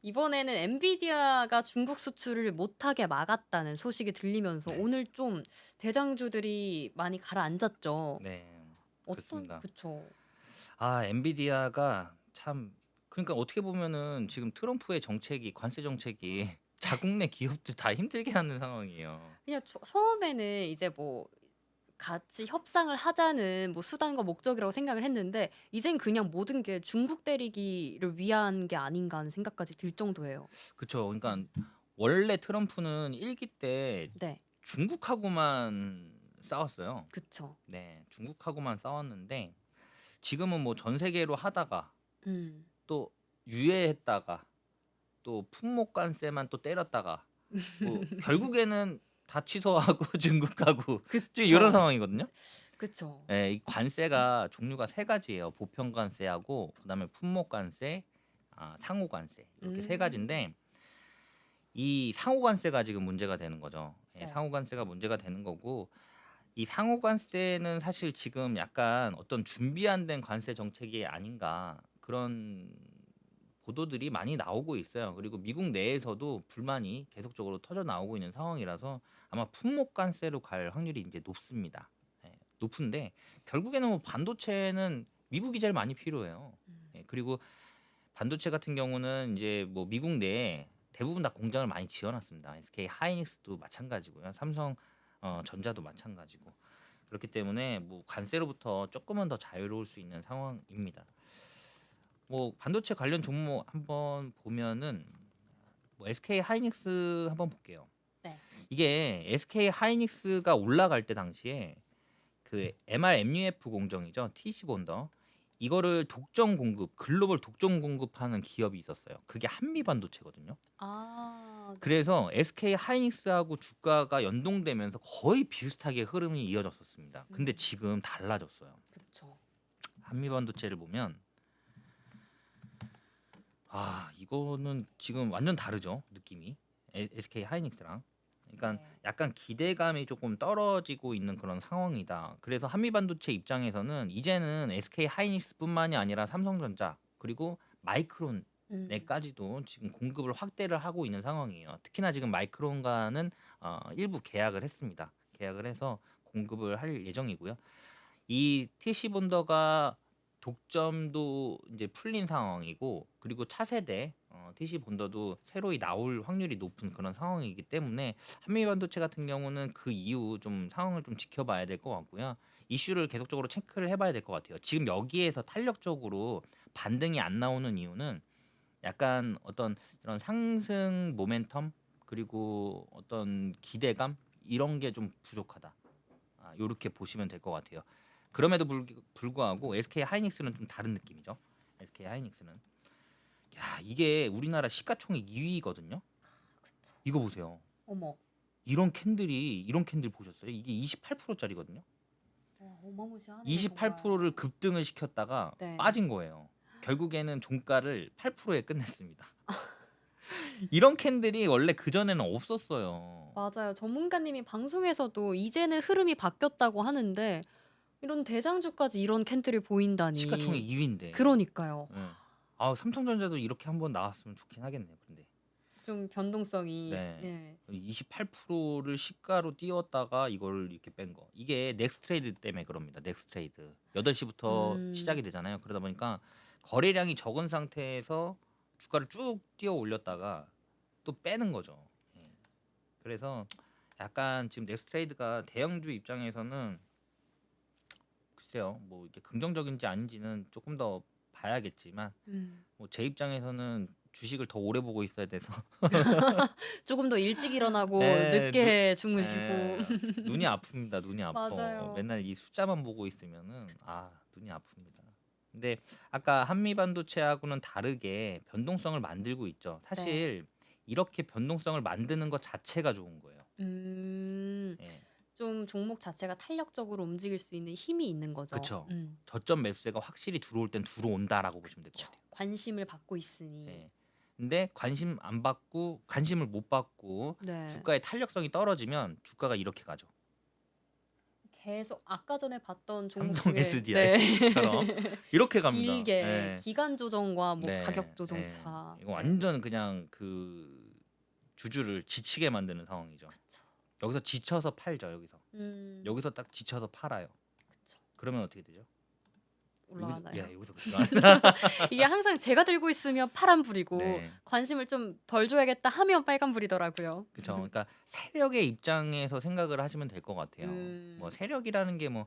이번에는 엔비디아가 중국 수출을 못하게 막았다는 소식이 들리면서 네. 오늘 좀 대장주들이 많이 가라앉았죠. 네. 어떤 그렇습니다. 그쵸. 엔비디아가 참 그러니까 어떻게 보면은 지금 트럼프의 정책이 관세 정책이 자국 내 기업들 다 힘들게 하는 상황이에요. 그냥 처음에는 이제 뭐 같이 협상을 하자는 뭐 수단과 목적이라고 생각을 했는데 이젠 그냥 모든 게 중국 때리기를 위한 게 아닌가 하는 생각까지 들 정도예요. 그쵸. 그러니까 음. 원래 트럼프는 1기 때 네. 중국하고만 싸웠어요. 그쵸. 네. 중국하고만 싸웠는데 지금은 뭐 전 세계로 하다가 음. 또 유예했다가 또 품목 관세만 또 때렸다가 뭐 결국에는 다 취소하고 중국하고 지금 요런 그쵸. 상황이거든요. 그쵸. 예. 이 관세가 종류가 3 가지예요. 보편 관세하고 그다음에 품목 관세, 상호 관세 이렇게 3 음. 가지인데 이 상호 관세가 지금 문제가 되는 거죠. 예. 네. 상호 관세가 문제가 되는 거고 이 상호 관세는 사실 지금 약간 어떤 준비 안 된 관세 정책이 아닌가 그런 보도들이 많이 나오고 있어요. 그리고 미국 내에서도 불만이 계속적으로 터져 나오고 있는 상황이라서 아마 품목 관세로 갈 확률이 이제 높습니다. 예. 높은데 결국에는 뭐 반도체는 미국이 제일 많이 필요해요. 음. 예. 그리고 반도체 같은 경우는 이제 뭐 미국 내에 대부분 다 공장을 많이 지어 놨습니다. SK 하이닉스도 마찬가지고요. 삼성 전자도 마찬가지고. 그렇기 때문에 뭐 관세로부터 조금은 더 자유로울 수 있는 상황입니다. 뭐 반도체 관련 종목 한번 보면은 뭐 SK 하이닉스 한번 볼게요. 네. 이게 SK 하이닉스가 올라갈 때 당시에 그 MRMUF 공정이죠. TC 본더. 이거를 독점 공급, 글로벌 독점 공급하는 기업이 있었어요. 그게 한미반도체거든요. 아 네. 그래서 SK 하이닉스하고 주가가 연동되면서 거의 비슷하게 흐름이 이어졌었습니다. 근데 음. 지금 달라졌어요. 그쵸. 한미반도체를 보면 이거는 지금 완전 다르죠, 느낌이. SK 하이닉스랑. 그러니까 네. 약간 기대감이 조금 떨어지고 있는 그런 상황이다. 그래서 한미반도체 입장에서는 이제는 SK 하이닉스뿐만이 아니라 삼성전자 그리고 음. 마이크론에까지도 지금 공급을 확대를 하고 있는 상황이에요. 특히나 지금 마이크론과는 일부 계약을 했습니다. 계약을 해서 공급을 할 예정이고요. 이 TC 본더가 독점도 이제 풀린 상황이고 그리고 차세대 TC 본더도 새로이 나올 확률이 높은 그런 상황이기 때문에 한미 반도체 같은 경우는 그 이후 좀 상황을 좀 지켜봐야 될 것 같고요. 이슈를 계속적으로 체크를 해봐야 될 것 같아요. 지금 여기에서 탄력적으로 반등이 안 나오는 이유는 약간 어떤 이런 상승 모멘텀 그리고 어떤 기대감 이런 게 좀 부족하다. 요렇게 보시면 될 것 같아요. 그럼에도 불구하고 SK 하이닉스는 좀 다른 느낌이죠. SK 하이닉스는 이게 우리나라 시가총액 2위거든요. 그쵸. 이거 보세요. 어머. 이런 캔들 보셨어요? 이게 28%짜리거든요. 와 어마무시하네요 정말. 28%를 급등을 시켰다가 네. 빠진 거예요. 결국에는 종가를 8%에 끝냈습니다. 이런 캔들이 원래 그전에는 없었어요. 맞아요. 전문가님이 방송에서도 이제는 흐름이 바뀌었다고 하는데 이런 대장주까지 이런 캔들이 시가총액 보인다니. 2위인데. 그러니까요. 예. 삼성전자도 이렇게 한번 나왔으면 좋긴 하겠네요. 근데. 좀 변동성이 네. 예. 28%를 시가로 띄웠다가 이걸 이렇게 뺀 거. 이게 넥스트레이드 때문에 그럽니다. 넥스트레이드. 8 시부터 음. 시작이 되잖아요. 그러다 보니까 거래량이 적은 상태에서 주가를 쭉 띄워 올렸다가 또 빼는 거죠. 예. 그래서 약간 지금 넥스트레이드가 대형주 입장에서는 글쎄요. 뭐 이게 긍정적인지 아닌지는 조금 더 봐야겠지만 음. 뭐 제 입장에서는 주식을 더 오래 보고 있어야 돼서 조금 더 일찍 일어나고 예. 늦게 주무시고. 예. 눈이 아픕니다. 눈이 아파. 맞아요. 맨날 이 숫자만 보고 있으면은 눈이 아픕니다. 근데 아까 한미 반도체하고는 다르게 변동성을 만들고 있죠. 네. 사실 이렇게 변동성을 만드는 것 자체가 좋은 거예요. 음. 예. 좀 종목 자체가 탄력적으로 움직일 수 있는 힘이 있는 거죠. 그쵸. 음. 저점 매수세가 확실히 들어올 땐 들어온다라고 보시면 될 것 그쵸. 같아요. 관심을 받고 있으니. 예. 근데 관심을 못 받고 네. 주가의 탄력성이 떨어지면 주가가 이렇게 가죠. 계속 아까 전에 봤던 종목 삼성 중에 SDI처럼 이렇게 갑니다. 길게 네. 기간 조정과 뭐 가격 네. 조정도 네. 다 이거 완전 그냥 그 주주를 지치게 만드는 상황이죠. 그쵸. 여기서 지쳐서 팔죠. 여기서. 음. 여기서 딱 지쳐서 팔아요. 그쵸. 그러면 어떻게 되죠? 올라가나요? 여기서 올라가나? 이게 항상 제가 들고 있으면 파란불이고 네. 관심을 좀 덜 줘야겠다 하면 빨간불이더라고요. 그쵸. 그러니까 세력의 입장에서 생각을 하시면 될 것 같아요. 뭐 음. 세력이라는 게 뭐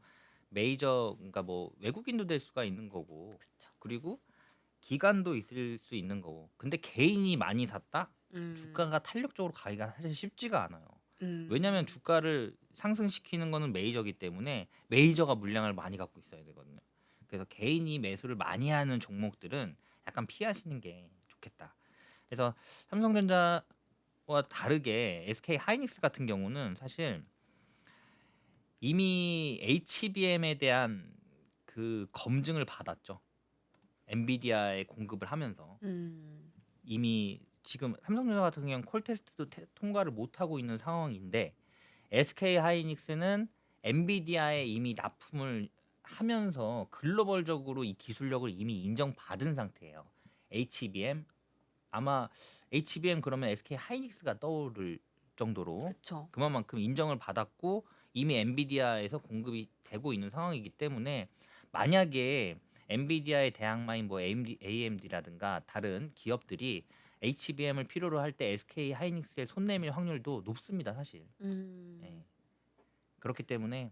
메이저 그러니까 뭐 외국인도 될 수가 있는 거고 그쵸. 그리고 기관도 있을 수 있는 거고. 근데 개인이 많이 샀다? 주가가 탄력적으로 가기가 사실 쉽지가 않아요. 왜냐면 주가를 상승시키는 거는 메이저기 때문에 메이저가 물량을 많이 갖고 있어야 되거든요. 그래서 개인이 매수를 많이 하는 종목들은 약간 피하시는 게 좋겠다. 그래서 삼성전자와 다르게 SK 하이닉스 같은 경우는 사실 이미 HBM에 대한 그 검증을 받았죠. 엔비디아에 공급을 하면서 이미 지금 삼성전자 같은 경우는 콜 테스트도 통과를 못 하고 있는 상황인데 SK 하이닉스는 엔비디아에 이미 납품을 하면서 글로벌적으로 이 기술력을 이미 인정받은 상태예요. HBM 아마 HBM 그러면 SK 하이닉스가 떠오를 정도로 그쵸. 그만큼 인정을 받았고 이미 엔비디아에서 공급이 되고 있는 상황이기 때문에 만약에 엔비디아의 대항마인 뭐 AMD라든가 다른 기업들이 HBM을 필요로 할 때 SK 하이닉스에 손 내밀 확률도 높습니다, 사실. 예. 그렇기 때문에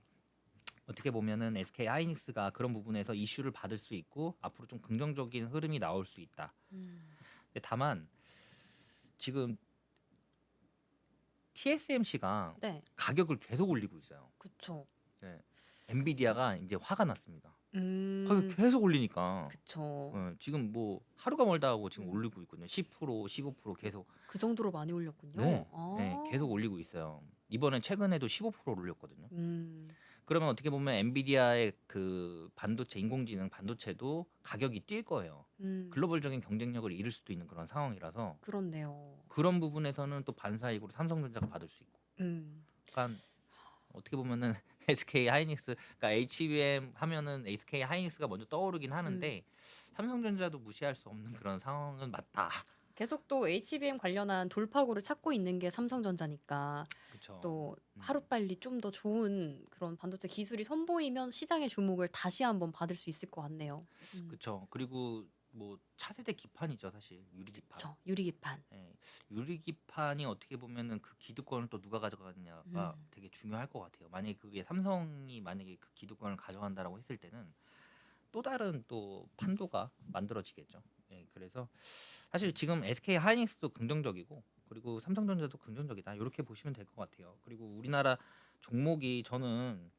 어떻게 보면은 SK 하이닉스가 그런 부분에서 이슈를 받을 수 있고 앞으로 좀 긍정적인 흐름이 나올 수 있다. 근데 다만 지금 TSMC가 네. 가격을 계속 올리고 있어요. 그쵸. 네. 엔비디아가 이제 화가 났습니다. 가격 음. 계속 올리니까 그쵸. 지금 뭐 하루가 멀다 하고 지금 음. 올리고 있거든요. 10%, 15% 계속. 그 정도로 많이 올렸군요. 네, 아. 계속 올리고 있어요. 이번에 최근에도 15%를 올렸거든요. 음. 그러면 어떻게 보면 엔비디아의 그 반도체 인공지능 반도체도 가격이 뛸 거예요. 글로벌적인 경쟁력을 잃을 수도 있는 그런 상황이라서 그렇네요. 그런 부분에서는 또 반사이익으로 삼성전자가 받을 수 있고. 그러니까 어떻게 보면은 SK 하이닉스, 그러니까 HBM 하면은 SK 하이닉스가 먼저 떠오르긴 하는데 삼성전자도 무시할 수 없는 그런 상황은 맞다. 계속 또 HBM 관련한 돌파구를 찾고 있는 게 삼성전자니까 그렇죠. 또 하루빨리 좀 더 좋은 그런 반도체 기술이 선보이면 시장의 주목을 다시 한번 받을 수 있을 것 같네요. 그렇죠. 그리고 뭐 차세대 기판이죠, 사실 유리기판. 그쵸. 유리기판. 예, 유리기판이 어떻게 보면은 그 기득권을 또 누가 가져가느냐가 되게 중요할 것 같아요. 만약에 그게 삼성이 만약에 그 기득권을 가져간다라고 했을 때는 또 다른 또 판도가 만들어지겠죠. 예, 그래서 사실 지금 SK 하이닉스도 긍정적이고 그리고 삼성전자도 긍정적이다. 이렇게 보시면 될 것 같아요. 그리고 우리나라 종목이 저는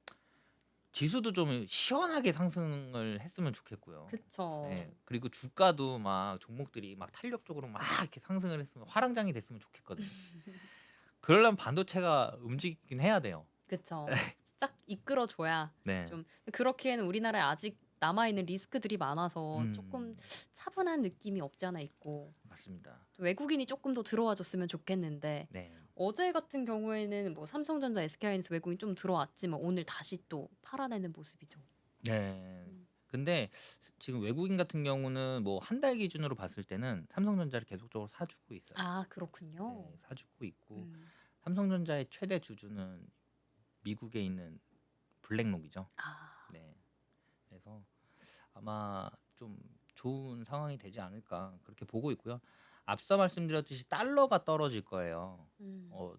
지수도 좀 시원하게 상승을 했으면 좋겠고요. 그쵸. 네, 그리고 주가도 막 종목들이 막 탄력적으로 막 이렇게 상승을 했으면 화랑장이 됐으면 좋겠거든요. 그러려면 반도체가 움직이긴 해야 돼요. 그쵸. 쫙 이끌어줘야 네. 좀 그렇기에는 우리나라에 아직 남아있는 리스크들이 많아서 조금 차분한 느낌이 없지 않아 있고 맞습니다. 또 외국인이 조금 더 들어와 줬으면 좋겠는데 네. 어제 같은 경우에는 뭐 삼성전자, SK하이닉스 외국인 좀 들어왔지만 오늘 다시 또 팔아내는 모습이죠. 네. 근데 지금 외국인 같은 경우는 뭐 한 달 기준으로 봤을 때는 삼성전자를 계속적으로 사주고 있어요. 아, 그렇군요. 네, 사주고 있고 삼성전자의 최대 주주는 미국에 있는 블랙록이죠. 아, 네. 그래서 아마 좀 좋은 상황이 되지 않을까 그렇게 보고 있고요. 앞서 말씀드렸듯이 달러가 떨어질 거예요.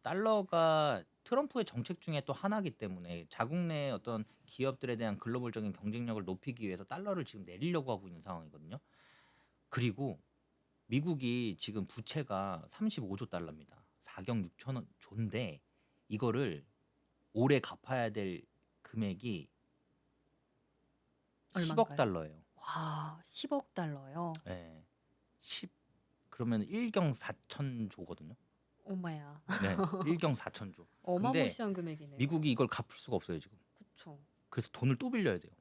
달러가 트럼프의 정책 중에 또 하나이기 때문에 자국 내 어떤 기업들에 대한 글로벌적인 경쟁력을 높이기 위해서 달러를 지금 내리려고 하고 있는 상황이거든요. 그리고 미국이 지금 부채가 35조 달러입니다. 4경 6천억 조인데 이거를 올해 갚아야 될 금액이 10억 얼마인가요? 달러예요. 와, 10억 달러요. 네. 10 그러면 1경 4천조거든요. 오마야. 네. 1경 4천조. 근데 어마무시한 금액이네요. 미국이 이걸 갚을 수가 없어요, 지금. 그쵸. 그래서 돈을 또 빌려야 돼요.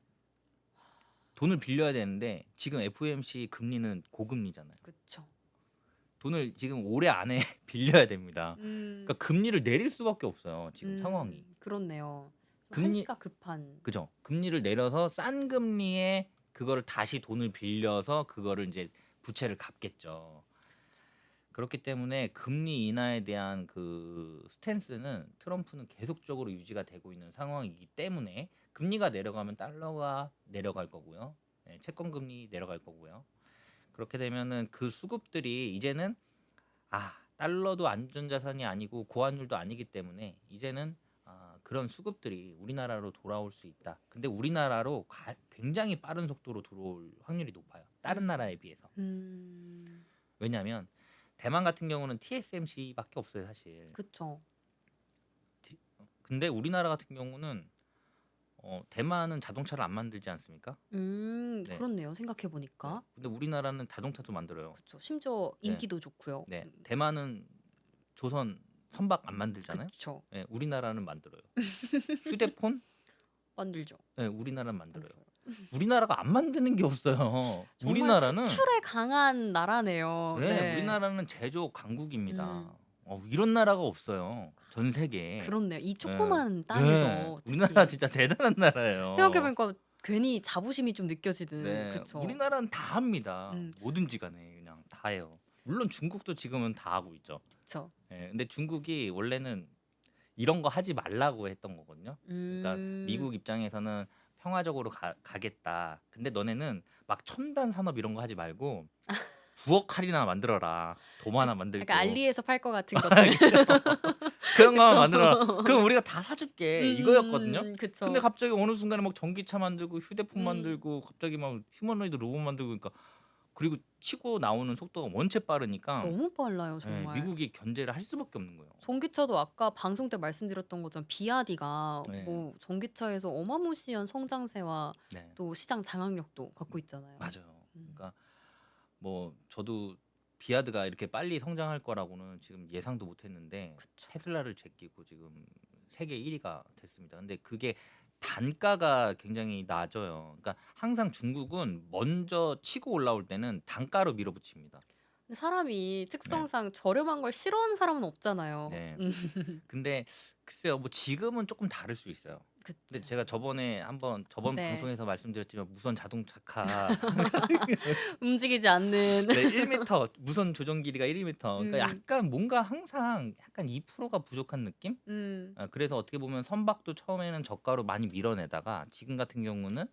돈을 빌려야 되는데 지금 FOMC 금리는 고금리잖아요. 그쵸. 돈을 지금 올해 안에 빌려야 됩니다. 음, 그러니까 금리를 내릴 수밖에 없어요, 지금 상황이. 그렇네요. 좀 금리 한시가 급한. 그죠. 금리를 내려서 싼 금리에 그거를 다시 돈을 빌려서 그거를 이제 부채를 갚겠죠. 그렇기 때문에 금리 인하에 대한 그 스탠스는 트럼프는 계속적으로 유지가 되고 있는 상황이기 때문에 금리가 내려가면 달러가 내려갈 거고요. 네, 채권 금리 내려갈 거고요. 그렇게 되면은 그 수급들이 이제는 달러도 안전자산이 아니고 고환율도 아니기 때문에 이제는 그런 수급들이 우리나라로 돌아올 수 있다. 근데 우리나라로 굉장히 빠른 속도로 들어올 확률이 높아요. 다른 음. 나라에 비해서. 음. 왜냐하면 대만 같은 경우는 TSMC밖에 없어요, 사실. 그쵸. 근데 우리나라 같은 경우는 대만은 자동차를 안 만들지 않습니까? 네. 그렇네요. 생각해 네. 보니까. 근데 우리나라는 자동차도 만들어요. 그쵸. 심지어 네. 인기도 좋고요. 네. 대만은 조선 선박 안 만들잖아요. 그쵸. 네, 우리나라는 만들어요. 휴대폰? 만들죠. 네, 우리나라는 만들어요. 만들어요. 우리나라가 안 만드는 게 없어요. 정말 우리나라는 수출에 강한 나라네요. 네, 네. 우리나라는 제조 강국입니다. 음. 이런 나라가 없어요. 전 세계에. 그렇네요. 이 네. 조그만 네. 땅에서 특히 우리나라 진짜 대단한 나라예요. 생각해 보니까 괜히 자부심이 좀 느껴지는. 네, 그쵸. 우리나라는 다 합니다. 음. 뭐든지 간에 그냥 다 해요. 물론 중국도 지금은 다 하고 있죠. 그쵸. 네, 근데 중국이 원래는 이런 거 하지 말라고 했던 거거든요. 그러니까 미국 입장에서는 평화적으로 가겠다. 근데 너네는 막 첨단 산업 이런 거 하지 말고 부엌 칼이나 만들어라. 도마 하나 만들고. 약간 알리에서 팔 것 같은 것들. 그런 거 그쵸. 만들어라. 그럼 우리가 다 사줄게. 이거였거든요. 그쵸. 근데 갑자기 어느 순간에 막 전기차 만들고 휴대폰 음. 만들고 갑자기 막 휴머노이드 로봇 만들고 그러니까 그리고 치고 나오는 속도가 원체 빠르니까 너무 빨라요, 네, 정말. 미국이 견제를 할 수밖에 없는 거예요. 전기차도 아까 방송 때 말씀드렸던 것처럼 비아디가 네. 뭐 전기차에서 어마무시한 성장세와 네. 또 시장 장악력도 갖고 있잖아요. 맞아요. 그러니까 뭐 저도 비아드가 이렇게 빨리 성장할 거라고는 지금 예상도 못 했는데 그쵸. 테슬라를 제끼고 지금 세계 1위가 됐습니다. 근데 그게 단가가 굉장히 낮아요. 그러니까 항상 중국은 먼저 치고 올라올 때는 단가로 밀어붙입니다. 근데 사람이 특성상 저렴한 걸 싫어하는 사람은 없잖아요. 네. 근데 글쎄요, 뭐 지금은 조금 다를 수 있어요. 근데 그쵸. 제가 저번에 저번 네. 방송에서 말씀드렸지만 무선 자동차카 움직이지 않는. 네, 1m 무선 조정 길이가 1m. 그러니까 약간 뭔가 항상 약간 2%가 부족한 느낌? 그래서 어떻게 보면 선박도 처음에는 저가로 많이 밀어내다가 지금 같은 경우는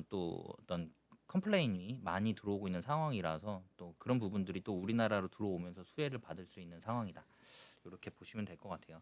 또 어떤 컴플레인이 많이 들어오고 있는 상황이라서 또 그런 부분들이 또 우리나라로 들어오면서 수혜를 받을 수 있는 상황이다. 이렇게 보시면 될 것 같아요.